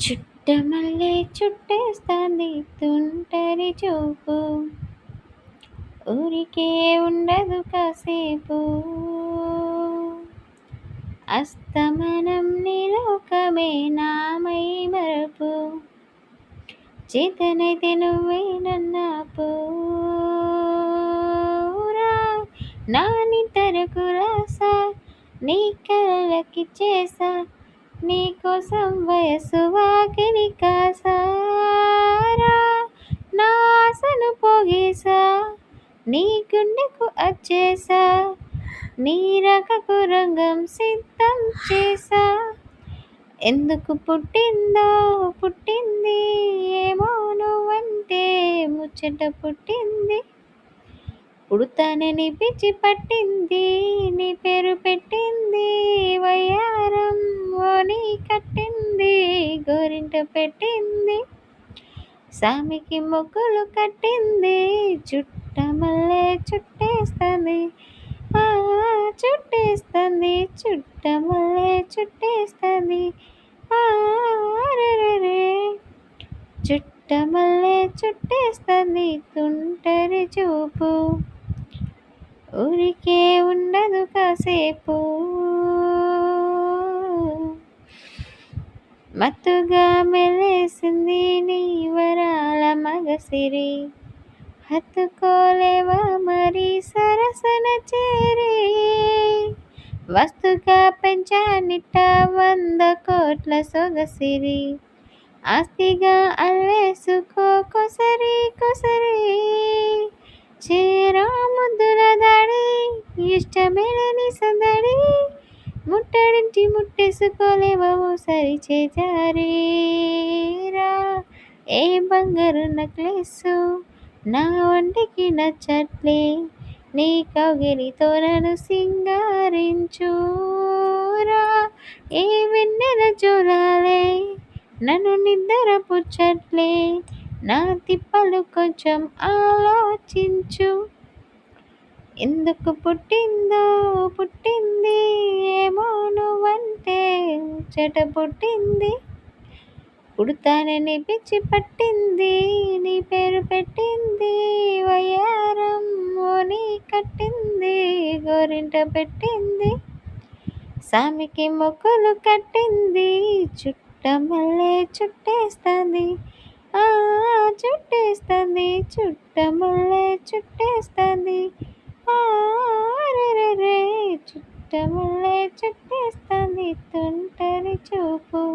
చుట్టమల్లె చుట్టేస్తాంది తుంటరి చూపు, ఊరికే ఉండదు కాసేపు. అస్తమనం నీలోకమే నామై మరపు, చేతనైతే నువ్వే నన్నాపురా. నాని తరకులాస నీ కలకిచ్చేసా, నీకోసం వయసు వాకిలి కాసారా. నా ఆశను పోగేసా, నీ గుండెకు అచ్చేసా, నీ రకకు రంగం సిద్ధం చేసా. ఎందుకు పుట్టిందో పుట్టింది, ఏమో నువ్వంటే ముచ్చట పుట్టింది. పుడతానని పిచ్చి పట్టింది, నీ పేరు పెట్టింది వయ్యారం ఓని కట్టింది, గోరింట పెట్టింది, సామికి మొక్కులు కట్టింది. చుట్టమల్లె చుట్టేస్తుంది, చుట్టేస్తుంది, చుట్టమల్లె చుట్టేస్తుంది. అరెరెరే, చుట్టమల్లె చుట్టేస్తుంది తుంటరి చూపు, ఊరికే ఉండదు కాసేపు. మత్తుగా మెలేసింది నీ వరాల మగసిరి, హత్తుకోలేవా మరి సరసన చేరి. వస్తుగా పెంచానిట్ట 100 కోట్ల సొగసిరి, ఆస్తిగా అల్లేసుకో కొసరి కొసరి. చేరా ముద్దుల దాడి, ఇష్టమేలని సందడి, ముట్టడించి ముట్టేసుకోలేవా ఓసారి చేజారీరా. ఏ బంగారు నెక్లెస్సు నా ఒంటికి నచ్చట్లే, నీ కౌగిలితో నన్ను సింగారించురా. ఏ వెన్నెల జోలాలే నన్ను నిద్ర పుచ్చట్లే, నా తిప్పలు కొంచెం ఆలోచించు. ఎందుకు పుట్టిందో పుట్టింది, ఏమో నువ్వంటే ముచ్చట పుట్టింది. పుడతానని పిచ్చి పట్టింది, నీ పేరు పెట్టింది వయ్యారం ఓని కట్టింది, గోరింట పెట్టింది, సామికి మొక్కులు కట్టింది. చుట్టమల్లె చుట్టేస్తుంది, చుట్టేస్తుంది, చుట్టమల్లె చుట్టేస్తుంది. అరెరెరే, చుట్టమల్లె చుట్టేస్తుంది తుంటరి చూపు.